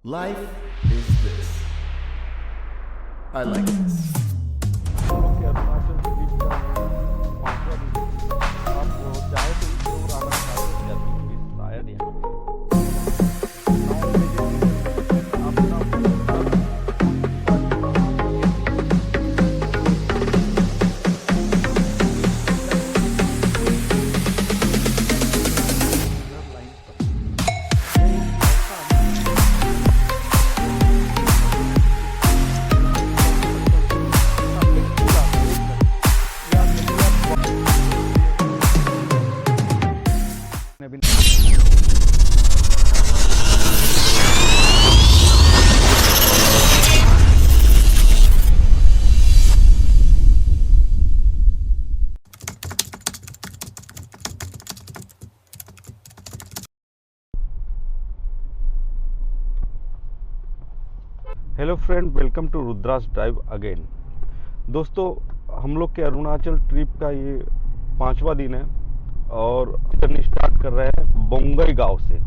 Life is this. I like this. कि Arunachal trip का ये 5वां दिन है। आप चाहे तो इस ओर आना चाहे या शायद यहाँ 9 बजे अपना hello friend, welcome to Rudra's drive again. दोस्तों, हम लोग के अरुणाचल ट्रिप का ये 5वां दिन है और जर्नी स्टार्ट कर रहे हैं बोंगई गांव से।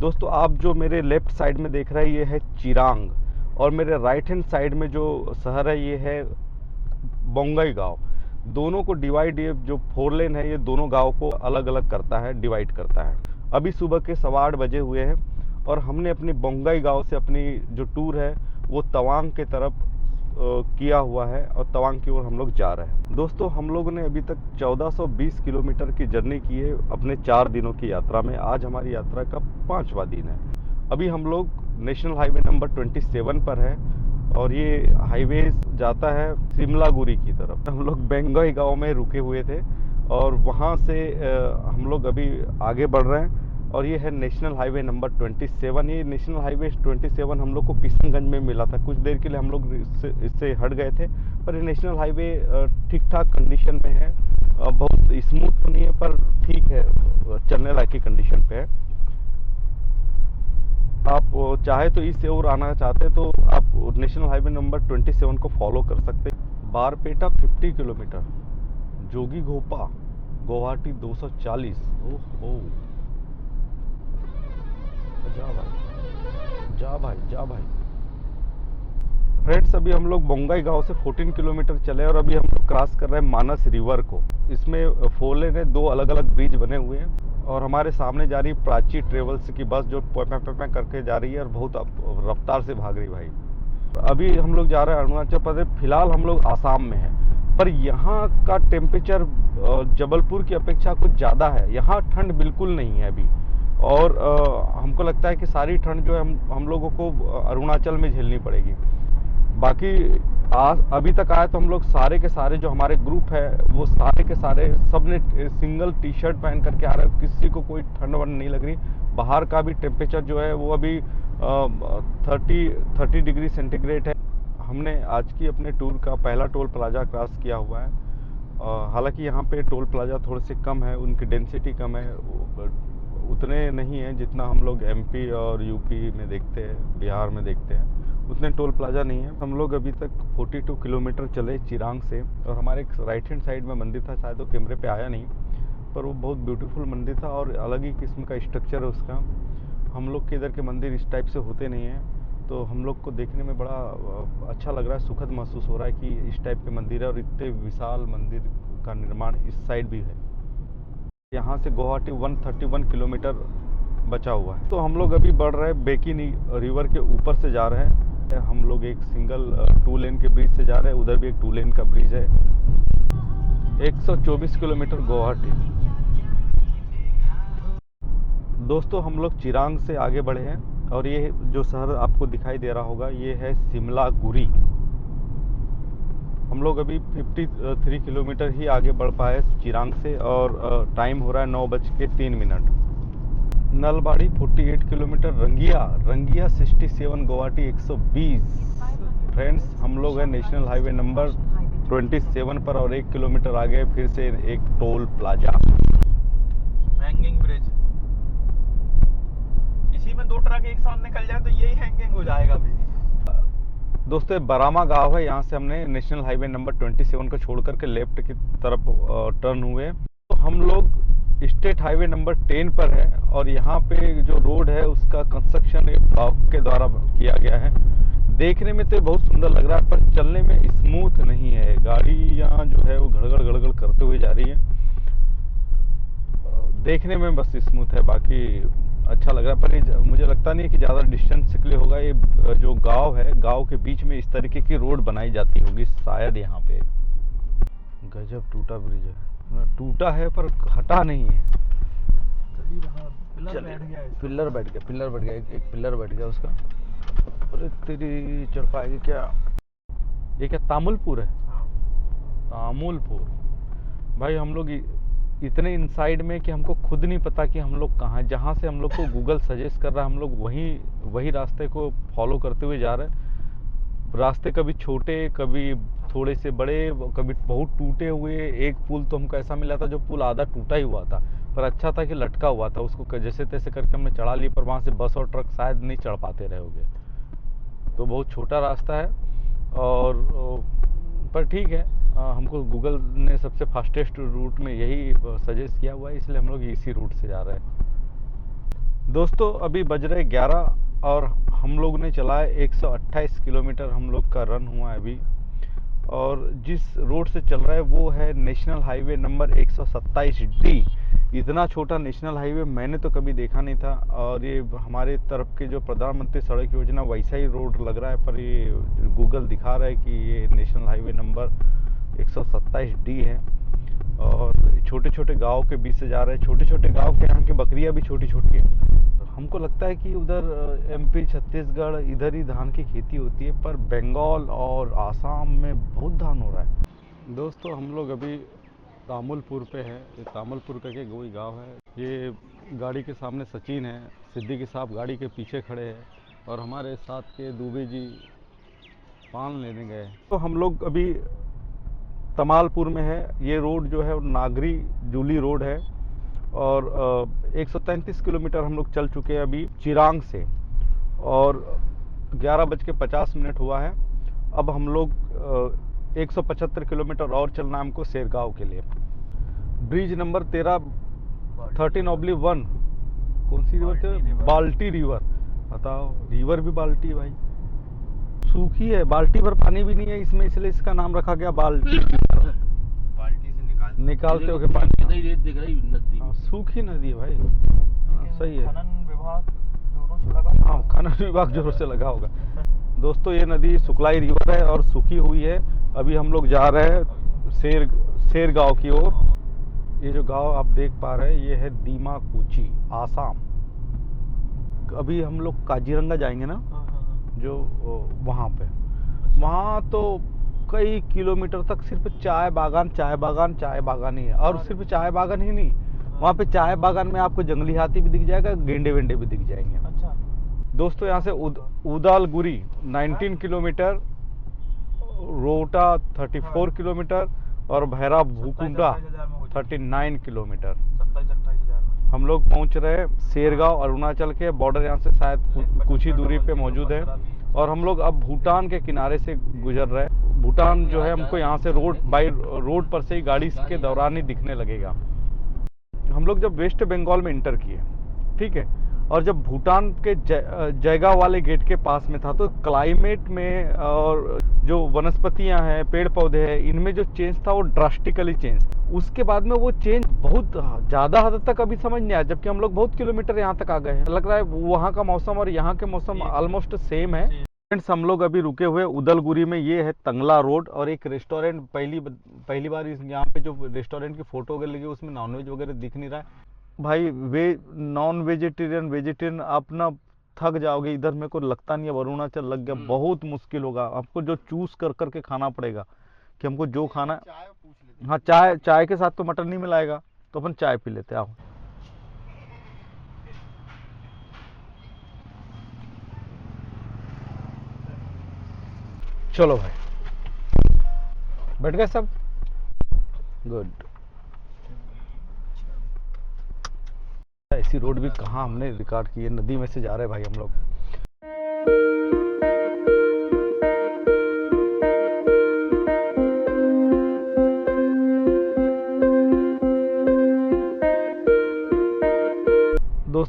दोस्तों, आप जो मेरे लेफ्ट साइड में देख रहे हैं ये है चिरांग और मेरे राइट हैंड साइड में जो शहर है ये है बोंगई गांव। दोनों को डिवाइड, ये जो 4 लेन है ये दोनों गांव को अलग अलग करता है, डिवाइड करता है। अभी सुबह के 8:15 बजे हुए हैं और हमने अपनी बोंगई गांव से अपनी जो टूर है वो तवांग के तरफ किया हुआ है और तवांग की ओर हम लोग जा रहे हैं। दोस्तों, हम लोगों ने अभी तक 1420 किलोमीटर की जर्नी की है अपने 4 दिनों की यात्रा में। आज हमारी यात्रा का 5वां दिन है। अभी हम लोग नेशनल हाईवे नंबर 27 पर है और ये हाईवे जाता है शिमलागुरी की तरफ। हम लोग बोंगई गांव में रुके हुए थे और वहाँ से हम लोग अभी आगे बढ़ रहे हैं और ये है नेशनल हाईवे नंबर 27। ये नेशनल हाईवे 27 हम लोग को किशनगंज में मिला था। कुछ देर के लिए हम लोग इससे हट गए थे, पर ये नेशनल हाईवे ठीक ठाक कंडीशन में है। बहुत स्मूथ तो नहीं है पर ठीक है, चलने लायक की कंडीशन पे है। आप चाहे तो इस ओर आना चाहते हैं तो आप नेशनल हाईवे नंबर 27 को फॉलो कर सकते हैं। बारपेटा 50 किलोमीटर, जोगी घोपा गुवाहाटी 240। ओह, जा भाई जा भाई जा भाई। फ्रेंड्स, अभी हम लोग बोंगई गांव से 14 किलोमीटर चले और अभी हम लोग क्रॉस कर रहे हैं मानस रिवर को। इसमें 4 लेन है, 2 अलग अलग ब्रिज बने हुए हैं और हमारे सामने जा रही प्राची ट्रेवल्स की बस जो पे करके जा रही है और बहुत रफ्तार से भाग रही भाई। अभी हम लोग जा रहे हैं अरुणाचल प्रदेश। फिलहाल हम लोग आसाम में हैं, पर यहाँ का टेम्परेचर जबलपुर की अपेक्षा कुछ ज़्यादा है। यहाँ ठंड बिल्कुल नहीं है अभी और हमको लगता है कि सारी ठंड जो है हम लोगों को अरुणाचल में झेलनी पड़ेगी। बाकी अभी तक आए तो हम लोग सारे के सारे जो हमारे ग्रुप है वो सारे के सारे सब ने सिंगल टी शर्ट पहन करके आ रहे हैं। किसी को कोई ठंड वंड नहीं लग रही। बाहर का भी टेम्परेचर जो है वो अभी 30 डिग्री सेंटीग्रेड है। हमने आज की अपने टूर का पहला टोल प्लाजा क्रॉस किया हुआ है। हालांकि यहाँ पे टोल प्लाजा थोड़े से कम है, उनकी डेंसिटी कम है, उतने नहीं है जितना हम लोग एमपी और यूपी में देखते हैं, बिहार में देखते हैं। उतने टोल प्लाजा नहीं है। हम लोग अभी तक 42 किलोमीटर चले चिरांग से और हमारे राइट हैंड साइड में मंदिर था, शायद वो कैमरे पे आया नहीं, पर वो बहुत ब्यूटीफुल मंदिर था और अलग ही किस्म का स्ट्रक्चर है उसका। हम लोग के इधर के मंदिर इस टाइप से होते नहीं हैं, तो हम लोग को देखने में बड़ा अच्छा लग रहा है, सुखद महसूस हो रहा है कि इस टाइप के मंदिर है और इतने विशाल मंदिर का निर्माण इस साइड भी है। यहाँ से गुवाहाटी 131 किलोमीटर बचा हुआ है। तो हम लोग अभी बढ़ रहे हैं बेकी रिवर के ऊपर से जा रहे हैं। हम लोग एक सिंगल 2 लेन के ब्रिज से जा रहे हैं, उधर भी एक 2 लेन का ब्रिज है। 124 किलोमीटर गुवाहाटी। दोस्तों, हम लोग चिरांग से आगे बढ़े हैं और ये जो शहर आपको दिखाई दे रहा होगा ये है शिमलागुरी। हम लोग अभी 53 किलोमीटर ही आगे बढ़ पाए चिरांग से और टाइम हो रहा है 9:03। नलबाड़ी 48 किलोमीटर, रंगिया 67, गुवाहाटी 120। फ्रेंड्स, हम लोग हैं नेशनल हाईवे नंबर 27 पर और 1 किलोमीटर आगे फिर से एक टोल प्लाजा, हैंगिंग ब्रिज। इसी में 2 ट्रक एक साथ निकल जाए तो यही हैंगिंग हो जाएगा अभी। दोस्तों, बरामा गांव है, यहाँ से हमने नेशनल हाईवे नंबर 27 को छोड़ करके लेफ्ट की तरफ टर्न हुए। तो हम लोग स्टेट हाईवे नंबर 10 पर है और यहाँ पे जो रोड है उसका कंस्ट्रक्शन एक ब्लॉक के द्वारा किया गया है। देखने में तो बहुत सुंदर लग रहा है पर चलने में स्मूथ नहीं है। गाड़ी यहाँ जो है वो गड़गड़ गड़गड़ करते हुए जा रही है। देखने में बस स्मूथ है, बाकी अच्छा लग रहा है। पर ये मुझे लगता नहीं है कि ज़्यादा डिस्टेंस के लिए होगा। ये जो गांव है, गांव के बीच में इस तरीके की रोड बनाई जाती होगी शायद यहाँ पे। गजब टूटा ब्रिज है, टूटा है पर हटा नहीं है। पिलर बैठ गया है। पिलर बैठ गया, एक पिलर बैठ गया उसका। अरे तेरी चढ़ पाएगी क्या? ये क्या तामुलपुर है? तामुलपुर भाई, हम लोग इतने इनसाइड में कि हमको खुद नहीं पता कि हम लोग कहाँ हैं। जहाँ से हम लोग को गूगल सजेस्ट कर रहा है हम लोग वही रास्ते को फॉलो करते हुए जा रहे हैं। रास्ते कभी छोटे, कभी थोड़े से बड़े, कभी बहुत टूटे हुए। एक पुल तो हमको ऐसा मिला था जो पुल आधा टूटा ही हुआ था, पर अच्छा था कि लटका हुआ था। उसको जैसे तैसे करके हमने चढ़ा ली, पर वहाँ से बस और ट्रक शायद नहीं चढ़ पाते रहोगे। तो बहुत छोटा रास्ता है और पर ठीक है, हमको गूगल ने सबसे फास्टेस्ट रूट में यही सजेस्ट किया हुआ है, इसलिए हम लोग इसी रूट से जा रहे हैं। दोस्तों अभी बज रहे 11 और हम लोग ने चलाया 128 किलोमीटर हम लोग का रन हुआ है अभी। और जिस रोड से चल रहा है वो है नेशनल हाईवे नंबर 127D। इतना छोटा नेशनल हाईवे मैंने तो कभी देखा नहीं था। और ये हमारे तरफ के जो प्रधानमंत्री सड़क योजना वैसा ही रोड लग रहा है, पर ये गूगल दिखा रहा है कि ये नेशनल हाईवे नंबर 127D है। और छोटे छोटे गांव के बीच से जा रहे हैं। छोटे छोटे गांव के यहाँ की बकरियां भी छोटी छोटी है। हमको लगता है कि उधर MP छत्तीसगढ़ इधर ही धान की खेती होती है, पर बंगाल और आसाम में बहुत धान हो रहा है। दोस्तों हम लोग अभी तामुलपुर पे है। ये तामुलपुर करके कोई गांव है। ये गाड़ी के सामने सचिन है, सिद्दीकी साहब गाड़ी के पीछे खड़े हैं और हमारे साथ के दुबे जी पान लेने गए। तो हम लोग अभी तमालपुर में है। ये रोड जो है नागरी जूली रोड है और 133 किलोमीटर हम लोग चल चुके हैं अभी चिरांग से और 11:50 हुआ है। अब हम लोग 175 किलोमीटर और चलना है हमको शेरगांव के लिए। ब्रिज नंबर 13/1 कौन सी रिवर थे? बाल्टी रिवर। बताओ, रिवर भी बाल्टी है भाई, सूखी है, बाल्टी भर पानी भी नहीं है इसमें, इसलिए इसका नाम रखा गया बाल्टी रिवर। बाल्टी से निकालते हो पानी, दिख रही नदी। हाँ, सूखी नदी है भाई। हाँ, सही है। खनन विभाग जोरों से लगा। हाँ, खनन विभाग जोरों से लगा होगा। दोस्तों ये नदी सुखलाई रिवर है और सूखी हुई है। अभी हम लोग जा रहे हैं शेर गांव की ओर। ये जो गांव आप देख पा रहे हैं ये है दीमाकुची, आसाम। अभी हम लोग काजीरंगा जाएंगे ना, जो वहाँ पे, वहाँ तो कई किलोमीटर तक सिर्फ चाय बागान ही है। और सिर्फ चाय बागान ही नहीं, वहाँ पे चाय बागान में आपको जंगली हाथी भी दिख जाएगा, गेंडे वेंडे भी दिख जाएंगे। अच्छा दोस्तों यहाँ से उदालगुरी 19 किलोमीटर, रोटा 34 किलोमीटर और भैरा भूकुंडा 39 किलोमीटर। 27-28 हजार में हम लोग पहुँच रहे हैं शेरगांव, अरुणाचल के बॉर्डर यहाँ से शायद कुछ ही दूरी पे मौजूद है। और हम लोग अब भूटान के किनारे से गुजर रहे हैं। भूटान जो है हमको यहाँ से रोड पर से ही गाड़ी के दौरान ही दिखने लगेगा। हम लोग जब वेस्ट बंगाल में इंटर किए, ठीक है, और जब भूटान के जयगांव वाले गेट के पास में था, तो क्लाइमेट में और जो वनस्पतियां हैं, पेड़ पौधे हैं, इनमें जो चेंज था वो ड्रास्टिकली चेंज। उसके बाद में वो चेंज बहुत ज़्यादा हद तक अभी समझ नहीं आया, जबकि हम लोग बहुत किलोमीटर यहाँ तक आ गए हैं। लग रहा है वहाँ का मौसम और यहाँ के मौसम ऑलमोस्ट सेम है। फ्रेंड्स हम लोग अभी रुके हुए उदलगुरी में। ये है तंगला रोड और एक रेस्टोरेंट। पहली बार यहाँ पे जो रेस्टोरेंट की फोटो वगैरह लगी उसमें नॉनवेज वगैरह दिख नहीं रहा है भाई। नॉन वेजिटेरियन आप ना थक जाओगे। इधर मेरे को लगता नहीं है, अरुणाचल लग गया, बहुत मुश्किल होगा आपको। जो चूज कर करके खाना पड़ेगा कि हमको जो खाना है। हाँ, चाय के साथ तो मटन नहीं मिलाएगा, तो अपन चाय पी लेते। आओ चलो भाई, बैठ गए सब? गुड। ऐसी रोड भी कहाँ हमने रिकॉर्ड की है। नदी में से जा रहे हैं भाई हम लोग।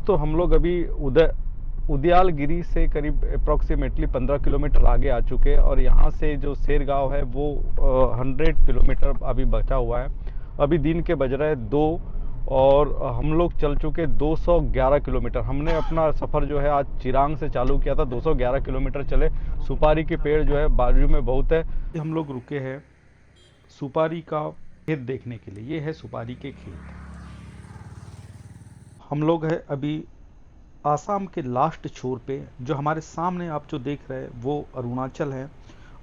दोस्तों हम लोग अभी उदयालगिरी से करीब अप्रॉक्सीमेटली 15 किलोमीटर आगे आ चुके हैं और यहाँ से जो शेर गांव है वो 100 किलोमीटर अभी बचा हुआ है। अभी दिन के बज रहे हैं 2 और हम लोग चल चुके 211 किलोमीटर। हमने अपना सफ़र जो है आज चिरांग से चालू किया था, 211 किलोमीटर चले। सुपारी के पेड़ जो है बाजू में बहुत है। हम लोग रुके हैं सुपारी का खेत देखने के लिए। ये है सुपारी के खेत। हम लोग हैं अभी आसाम के लास्ट छोर पे। जो हमारे सामने आप जो देख रहे हैं वो अरुणाचल है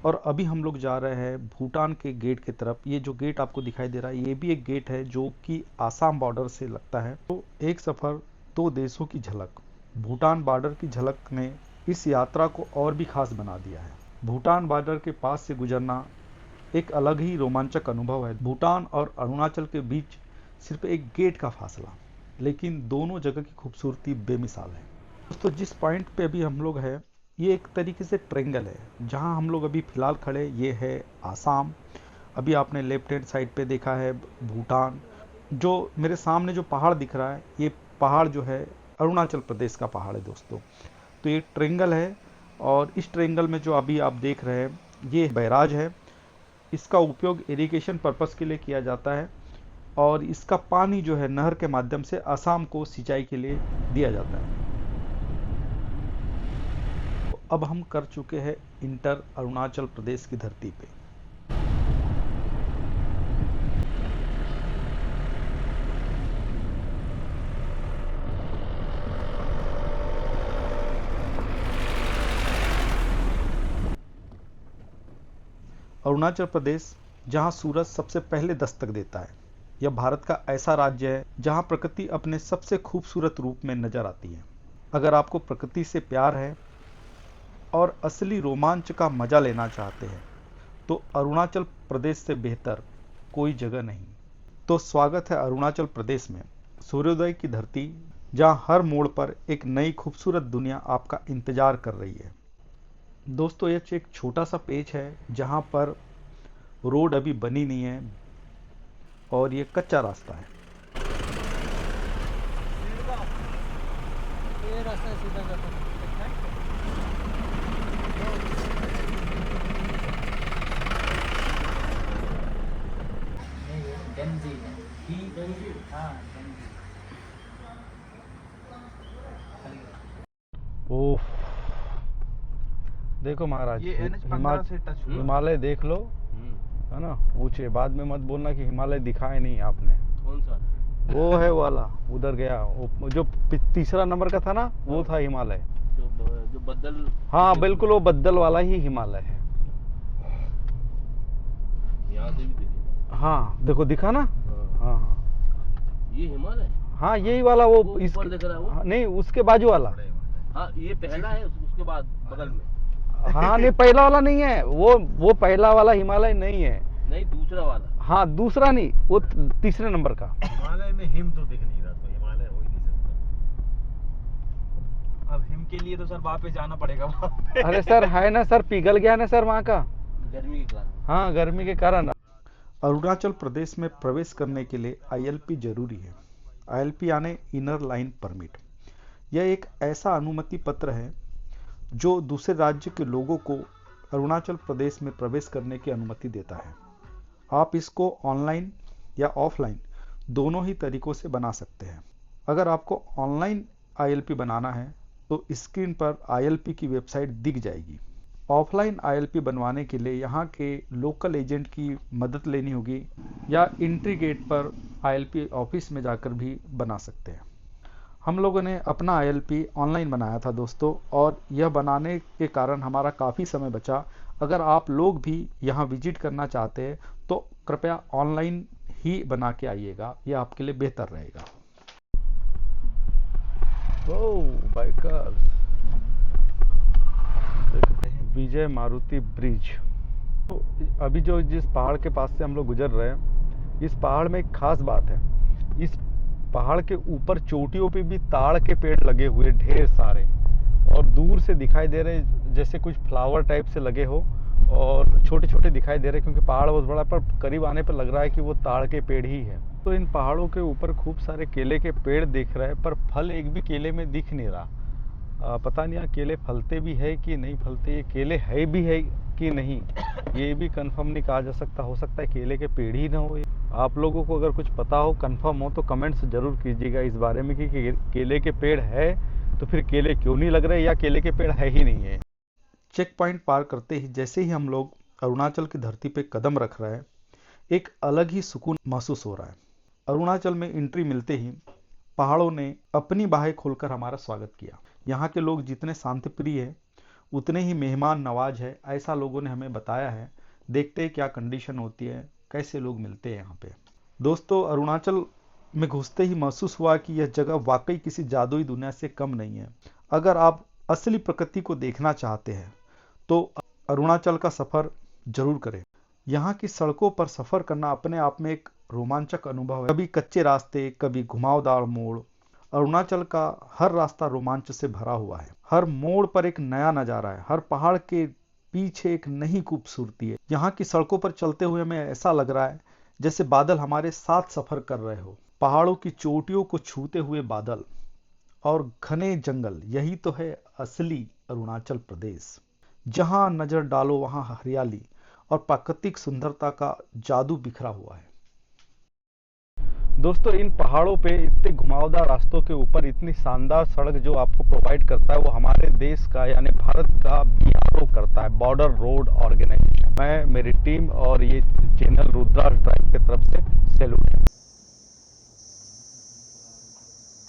और अभी हम लोग जा रहे हैं भूटान के गेट की तरफ। ये जो गेट आपको दिखाई दे रहा है ये भी एक गेट है जो कि आसाम बॉर्डर से लगता है। तो एक सफ़र 2 देशों की झलक, भूटान बॉर्डर की झलक ने इस यात्रा को और भी खास बना दिया है। भूटान बॉर्डर के पास से गुजरना एक अलग ही रोमांचक अनुभव है। भूटान और अरुणाचल के बीच सिर्फ एक गेट का फासला, लेकिन दोनों जगह की खूबसूरती बेमिसाल है। दोस्तों जिस पॉइंट पे अभी हम लोग हैं ये एक तरीके से ट्रेंगल है। जहां हम लोग अभी फ़िलहाल खड़े ये है आसाम। अभी आपने लेफ्ट हैंड साइड पे देखा है भूटान। जो मेरे सामने जो पहाड़ दिख रहा है ये पहाड़ जो है अरुणाचल प्रदेश का पहाड़ है दोस्तों। तो ये ट्रेंगल है और इस ट्रेंगल में जो अभी आप देख रहे हैं ये बैराज है। इसका उपयोग इरिगेशन पर्पस के लिए किया जाता है और इसका पानी जो है नहर के माध्यम से असम को सिंचाई के लिए दिया जाता है। तो अब हम कर चुके हैं इंटर अरुणाचल प्रदेश की धरती पे। अरुणाचल प्रदेश जहां सूरज सबसे पहले दस्तक देता है। यह भारत का ऐसा राज्य है जहां प्रकृति अपने सबसे खूबसूरत रूप में नजर आती है। अगर आपको प्रकृति से प्यार है और असली रोमांच का मजा लेना चाहते हैं तो अरुणाचल प्रदेश से बेहतर कोई जगह नहीं। तो स्वागत है अरुणाचल प्रदेश में, सूर्योदय की धरती, जहां हर मोड़ पर एक नई खूबसूरत दुनिया आपका इंतजार कर रही है। दोस्तों ये एक छोटा सा पेच है जहां पर रोड अभी बनी नहीं है और ये कच्चा रास्ता है। ये रास्ता सीधा जाता है। गंजी हाँ ओह देखो महाराज, ये NH 15 से टच हुआ। हिमालय देख लो, है ना, ऊंचे। बाद में मत बोलना कि हिमालय दिखाए नहीं आपने। कौन सा? वो है वाला उधर गया, वो जो तीसरा नंबर का था ना वो था हिमालय। जो बदल, हाँ बिल्कुल वो बद्दल वाला ही हिमालय है। यहाँ से भी दिखे। हाँ देखो दिखा ना। हाँ हाँ ये हिमालय, हाँ यही वाला वो वो इसके ऊपर दिख रहा है वो? हाँ, नहीं उसके बाजू वाला। हाँ ये पहला है, उसके बाद बगल में। हाँ नहीं पहला वाला नहीं है वो पहला वाला हिमालय नहीं है। नहीं दूसरा वाला। हाँ दूसरा नहीं, वो तीसरे नंबर का। हिमालय में हिम तो दिख नहीं रहा, तो हिमालय हो ही नहीं सकता। अब हिम के लिए तो सर वहाँ पे जाना पड़ेगा वहाँ पे। अरे सर है ना सर, पिघल गया ना सर वहाँ का। गर्मी के कारण। हाँ गर्मी के कारण। अरुणाचल प्रदेश में प्रवेश करने के लिए ILP जरूरी है। ILP यानी इनर लाइन परमिट। यह एक ऐसा अनुमति पत्र है जो दूसरे राज्य के लोगों को अरुणाचल प्रदेश में प्रवेश करने की अनुमति देता है। आप इसको ऑनलाइन या ऑफलाइन दोनों ही तरीकों से बना सकते हैं। अगर आपको ऑनलाइन ILP बनाना है तो स्क्रीन पर ILP की वेबसाइट दिख जाएगी। ऑफलाइन ILP बनवाने के लिए यहाँ के लोकल एजेंट की मदद लेनी होगी या एंट्री गेट पर ILP ऑफिस में जाकर भी बना सकते हैं। हम लोगों ने अपना ILP ऑनलाइन बनाया था दोस्तों, और यह बनाने के कारण हमारा काफ़ी समय बचा। अगर आप लोग भी यहाँ विजिट करना चाहते हैं तो कृपया ऑनलाइन ही बना के आइएगा, यह आपके लिए बेहतर रहेगा। बाइकर्स, विजय मारुति ब्रिज। तो अभी जो जिस पहाड़ के पास से हम लोग गुजर रहे हैं, इस पहाड़ में एक खास बात है। इस पहाड़ के ऊपर चोटियों पे भी ताड़ के पेड़ लगे हुए ढेर सारे, और दूर से दिखाई दे रहे जैसे कुछ फ्लावर टाइप से लगे हो, और छोटे छोटे दिखाई दे रहे हैं क्योंकि पहाड़ बहुत बड़ा है, पर करीब आने पर लग रहा है कि वो ताड़ के पेड़ ही है। तो इन पहाड़ों के ऊपर खूब सारे केले के पेड़ दिख रहे हैं, पर फल एक भी केले में दिख नहीं रहा। पता नहीं यहाँ केले फलते भी है कि नहीं फलते, ये केले है भी है कि नहीं ये भी कंफर्म नहीं कहा जा सकता। हो सकता है केले के पेड़ ही ना हो। आप लोगों को अगर कुछ पता हो, कंफर्म हो, तो कमेंट्स जरूर कीजिएगा इस बारे में कि केले के पेड़ है तो फिर केले क्यों नहीं लग रहे, या केले के पेड़ है ही नहीं है। चेक पॉइंट पार करते ही जैसे ही हम लोग अरुणाचल की धरती पे कदम रख रहे हैं, एक अलग ही सुकून महसूस हो रहा है। अरुणाचल में एंट्री मिलते ही पहाड़ों ने अपनी बाहें खोलकर हमारा स्वागत किया। यहाँ के लोग जितने शांति प्रिय है उतने ही मेहमान नवाज है, ऐसा लोगों ने हमें बताया है। देखते हैं क्या कंडीशन होती है, कैसे लोग मिलते हैं यहाँ पे। दोस्तों, अरुणाचल में घुसते ही महसूस हुआ कि यह जगह वाकई किसी जादुई दुनिया से कम नहीं है। अगर आप असली प्रकृति को देखना चाहते हैं तो अरुणाचल का सफर जरूर करें। यहाँ की सड़कों पर सफर करना अपने आप में एक रोमांचक अनुभव है। कभी कच्चे रास्ते, कभी घुमावदार मोड़। अरुणाचल का हर रास्ता रोमांच से भरा हुआ है। हर मोड़ पर एक नया नजारा है, हर पहाड़ के पीछे एक नई खूबसूरती है। यहाँ की सड़कों पर चलते हुए हमें ऐसा लग रहा है जैसे बादल हमारे साथ सफर कर रहे हो। पहाड़ों की चोटियों को छूते हुए बादल और घने जंगल, यही तो है असली अरुणाचल प्रदेश। जहां नजर डालो वहां हरियाली और प्राकृतिक सुंदरता का जादू बिखरा हुआ है। दोस्तों, इन पहाड़ों पे इतने घुमावदार रास्तों के ऊपर इतनी शानदार सड़क जो आपको प्रोवाइड करता है वो हमारे देश का यानी भारत का बीआरओ करता है, बॉर्डर रोड ऑर्गेनाइजेशन। मैं, मेरी टीम और ये चैनल रुद्रास ड्राइव की तरफ से सैल्यूट है।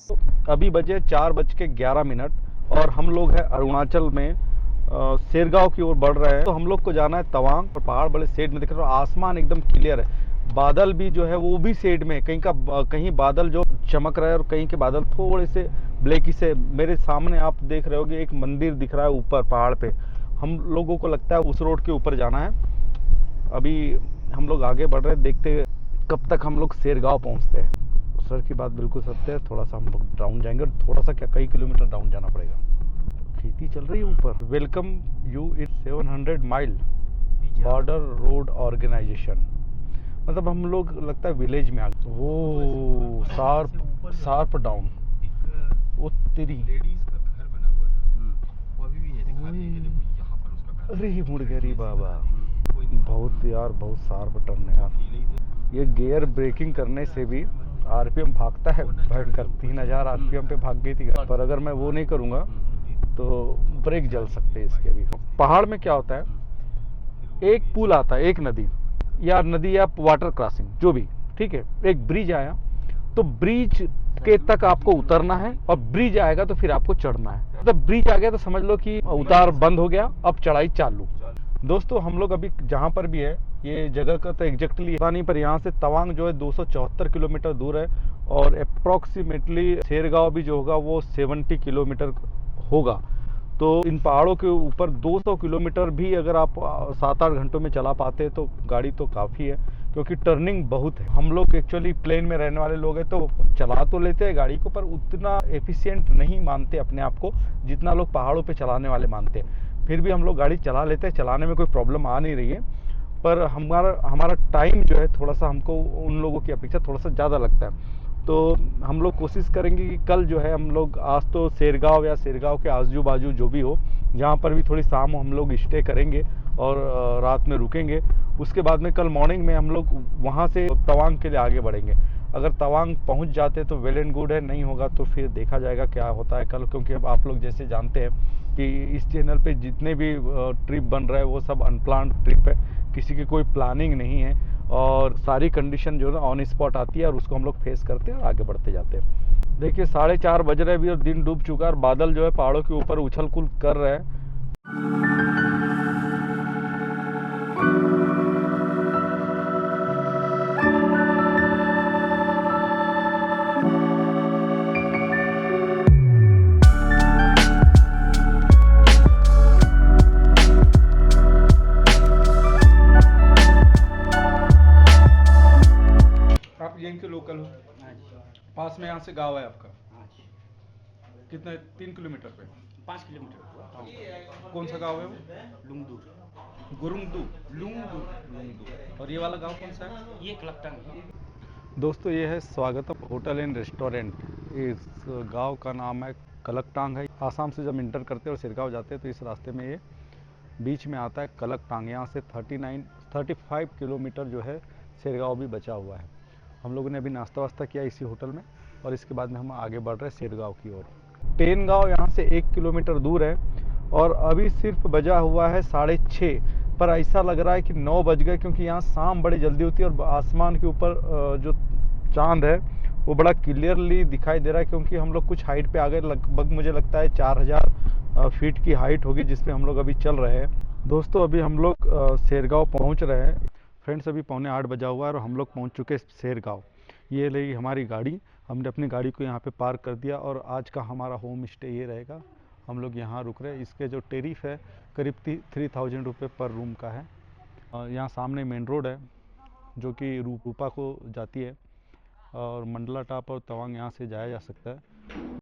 तो अभी बजे 4:11 और हम लोग हैं अरुणाचल में सेरगांव की ओर बढ़ रहे हैं। तो हम लोग को जाना है तवांग, और पहाड़ बड़े शेड में दिख रहे हैं, आसमान एकदम क्लियर है। बादल भी जो है वो भी शेड में, कहीं बादल जो चमक रहा है और कहीं के बादल थोड़े से ब्लैकी से। मेरे सामने आप देख रहे होगे एक मंदिर दिख रहा है ऊपर पहाड़ पे। हम लोगों को लगता है उस रोड के ऊपर जाना है। अभी हम लोग आगे बढ़ रहे हैं, देखते हैं कब तक हम लोग सेरगांव पहुंचते हैं। सर की बात बिल्कुल सत्य है, थोड़ा सा हम लोग डाउन जाएंगे, और थोड़ा सा क्या कई किलोमीटर डाउन जाना पड़ेगा। खेती चल रही है ऊपर। Welcome you in 700 mile border road organisation. मतलब हम लोग लगता है विलेज में आ गए। वो शार्प डाउन, वो तेरी लेडीज का घर बना हुआ था, वो अभी भी है, दिखाते हैं, देखो यहाँ पर उसका घर। अरे मुड़ गया रे बाबा, बहुत यार, बहुत शार्प टर्न है यार। ये गियर ब्रेकिंग करने से भी आरपीएम भागता है भयंकर। 3000 आरपीएम पे भाग गई थी, पर अगर मैं वो नहीं करूँगा तो ब्रेक जल सकते हैं इसके भी। पहाड़ में क्या होता है, एक पुल आता है, एक नदी या वाटर क्रॉसिंग जो भी, ठीक है, एक ब्रिज आया तो ब्रिज के तक आपको उतरना है, और ब्रिज आएगा तो फिर आपको चढ़ना है। मतलब ब्रिज आ गया तो समझ लो कि उतार बंद हो गया, अब चढ़ाई चालू। दोस्तों, हम लोग अभी जहाँ पर भी है, ये जगह का तो एग्जैक्टली पता नहीं, पर यहाँ से तवांग जो है 274 किलोमीटर दूर है, और अप्रोक्सीमेटली सेरगांव भी जो होगा वो 70 किलोमीटर होगा। तो इन पहाड़ों के ऊपर 200 किलोमीटर भी अगर आप 7-8 घंटों में चला पाते हैं तो गाड़ी तो काफ़ी है, क्योंकि टर्निंग बहुत है। हम लोग एक्चुअली प्लेन में रहने वाले लोग हैं तो चला तो लेते हैं गाड़ी को, पर उतना एफिशिएंट नहीं मानते अपने आप को जितना लोग पहाड़ों पे चलाने वाले मानते हैं। फिर भी हम लोग गाड़ी चला लेते हैं, चलाने में कोई प्रॉब्लम आ नहीं रही है, पर हमारा टाइम जो है थोड़ा सा हमको उन लोगों की अपेक्षा थोड़ा सा ज़्यादा लगता है। तो हम लोग कोशिश करेंगे कि कल जो है हम लोग, आज तो सेरगांव या सेरगांव के आजू बाजू जो भी हो, जहाँ पर भी थोड़ी शाम हम लोग स्टे करेंगे और रात में रुकेंगे। उसके बाद में कल मॉर्निंग में हम लोग वहाँ से तवांग के लिए आगे बढ़ेंगे। अगर तवांग पहुँच जाते तो वेल एंड गुड है, नहीं होगा तो फिर देखा जाएगा क्या होता है कल। क्योंकि अब आप लोग जैसे जानते हैं कि इस चैनल पे जितने भी ट्रिप बन रहे हैं वो सब अनप्लान्ड ट्रिप है, किसी की कोई प्लानिंग नहीं है, और सारी कंडीशन जो है ना ऑन स्पॉट आती है, और उसको हम लोग फेस करते हैं और आगे बढ़ते जाते हैं। देखिए 4:30 बज रहे भी और दिन डूब चुका है, और बादल जो है पहाड़ों के ऊपर उछल कूद कर रहे हैं। आप यहीं के लोकल हो? पास में यहाँ से गांव है आपका? कितना, 3 किलोमीटर पे? 5 किलोमीटर। कौन सा गांव है वो? लुंगदूर। गुरुंगदू। लुंगदू। और ये वाला गांव कौन सा है? ये कलकटंग है। दोस्तों ये है स्वागतम होटल एंड रेस्टोरेंट। इस गांव का नाम है कलकटांग है। आसाम से जब इंटर करते हैं और सिरगांव जाते हैं तो इस रास्ते में ये बीच में आता है कलकटांग। यहाँ से 35 किलोमीटर जो है सिरगांव भी बचा हुआ है। हम लोगों ने अभी नाश्ता वास्ता किया इसी होटल में और इसके बाद में हम आगे बढ़ रहे हैं सिरगांव की ओर। टेन गांव यहाँ से 1 किलोमीटर दूर है और अभी सिर्फ बजा हुआ है 6:30, पर ऐसा लग रहा है कि 9 बज गए, क्योंकि यहाँ शाम बड़ी जल्दी होती है और आसमान के ऊपर जो चांद है वो बड़ा क्लियरली दिखाई दे रहा है, क्योंकि हम लोग कुछ हाइट पे आ गए। लगभग मुझे लगता है 4000 फीट की हाइट होगी जिस पे हम लोग अभी चल रहे हैं। दोस्तों अभी हम लोग सिरगांव पहुँच रहे हैं। फ्रेंड्स अभी 7:45 बजा हुआ है और हम लोग पहुँच चुके हैं सिरगांव। ये रही हमारी गाड़ी। हमने अपनी गाड़ी को यहाँ पे पार्क कर दिया और आज का हमारा होम स्टे ये रहेगा। हम लोग यहाँ रुक रहे हैं। इसके जो टेरिफ है करीब 3000 रुपये पर रूम का है। यहाँ सामने मेन रोड है जो कि रूपा को जाती है और मंडला टॉप और तवांग यहाँ से जाया जा सकता है।